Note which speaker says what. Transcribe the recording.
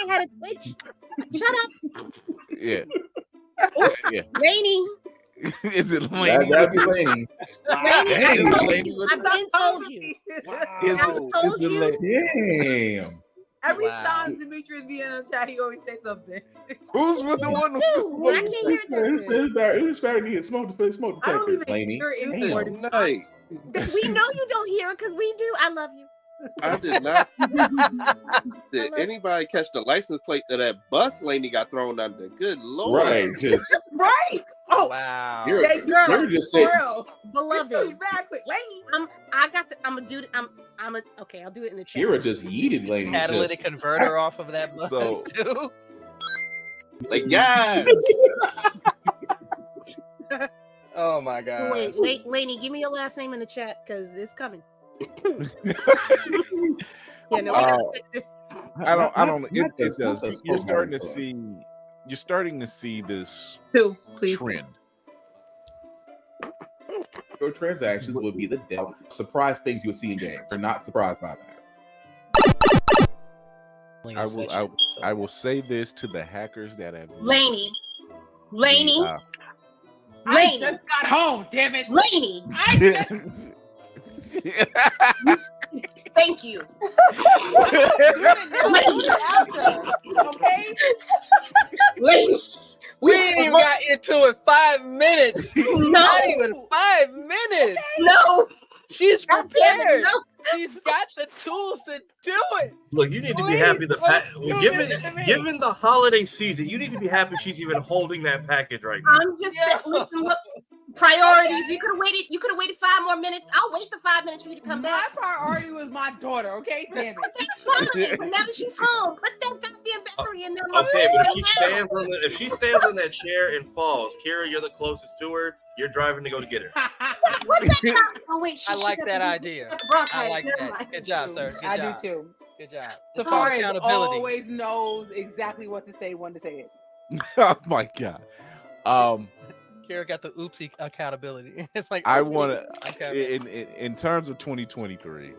Speaker 1: had a twitch. Shut up.
Speaker 2: Yeah.
Speaker 1: Ooh,
Speaker 2: Yeah.
Speaker 1: Laney.
Speaker 2: Is it Laney?
Speaker 3: That'd be Laney.
Speaker 1: Laney,
Speaker 2: Dang,
Speaker 1: I told
Speaker 2: Laney,
Speaker 1: you.
Speaker 2: what's
Speaker 1: I've been told you.
Speaker 2: Is
Speaker 1: I
Speaker 2: it-
Speaker 1: told
Speaker 2: is it
Speaker 1: you.
Speaker 3: Damn.
Speaker 4: Every
Speaker 5: Wow.
Speaker 4: time Demetrius be in the chat, he always say something.
Speaker 2: Who's with the one?
Speaker 1: Too, but I can't hear
Speaker 3: Who said
Speaker 1: nothing.
Speaker 3: who's better need a smoke
Speaker 4: I don't
Speaker 3: detector?
Speaker 4: even
Speaker 3: Laney.
Speaker 4: hear it
Speaker 3: Damn.
Speaker 4: anymore.
Speaker 6: Night.
Speaker 1: We know you don't hear it because we do. I love you.
Speaker 6: I did not. Did anybody catch the license plate of that bus Laney got thrown under? Good Lord.
Speaker 3: Right, just
Speaker 4: Right. Oh,
Speaker 5: Wow.
Speaker 3: You're-
Speaker 4: that girl.
Speaker 3: you're just
Speaker 4: For
Speaker 3: saying-
Speaker 4: real.
Speaker 1: Beloved.
Speaker 4: This is bad quick. Laney.
Speaker 1: I got to. I'm gonna do it. Okay, I'll do it in the chat.
Speaker 3: Kira just yeeted Laney.
Speaker 5: Catalytic
Speaker 3: Just,
Speaker 5: converter off of that bus
Speaker 2: So-
Speaker 5: too.
Speaker 6: Like, yes.
Speaker 5: Oh my god.
Speaker 1: Wait, Laney, give me your last name in the chat because it's coming. Yeah, no, we gotta fix this.
Speaker 2: I don't. It
Speaker 3: Not
Speaker 2: does.
Speaker 3: the
Speaker 2: You're starting to
Speaker 3: phone.
Speaker 2: see. You're starting to see this
Speaker 4: Two, please.
Speaker 2: trend.
Speaker 3: your transactions would be the devil. Surprise things you would see in games. You're not surprised by that.
Speaker 2: I will say this to the hackers that have
Speaker 1: Laney.
Speaker 4: I
Speaker 1: Laney.
Speaker 4: just got home. Damn it.
Speaker 1: Laney. Thank you.
Speaker 4: Okay.
Speaker 1: Laney.
Speaker 5: We ain't even got into it 5 minutes.
Speaker 1: No.
Speaker 5: Not even 5 minutes.
Speaker 1: No.
Speaker 5: She's
Speaker 1: God damn it,
Speaker 5: prepared.
Speaker 1: no.
Speaker 5: She's got the tools to do it.
Speaker 7: Look, you need to be
Speaker 5: Please,
Speaker 7: happy.
Speaker 5: do this to me.
Speaker 7: Given the holiday season, you need to be happy she's even holding that package right now.
Speaker 1: I'm just saying, listen, look, priorities. You could have waited. You could have waited 5 more minutes. I'll wait the 5 minutes for you to come
Speaker 4: My
Speaker 1: back.
Speaker 4: priority was my daughter. Okay, damn it.
Speaker 1: That's fine. But now that she's home, put that goddamn battery in there.
Speaker 7: Okay, but if she stands on that chair and falls, Kira, you're the closest to her. You're driving to go to get her.
Speaker 1: What that child? Oh wait,
Speaker 5: I like that idea. I like
Speaker 1: Never
Speaker 5: that.
Speaker 1: mind.
Speaker 5: Good job, sir. Good
Speaker 4: I
Speaker 5: job.
Speaker 4: do too.
Speaker 5: Good job. It's called
Speaker 4: Tavares
Speaker 5: accountability.
Speaker 4: always knows exactly what to say when to say it.
Speaker 2: Oh my god.
Speaker 5: Kara got the oopsie accountability. It's like
Speaker 2: I
Speaker 5: oopsie.
Speaker 2: want to.
Speaker 5: Okay.
Speaker 2: In terms of 2023,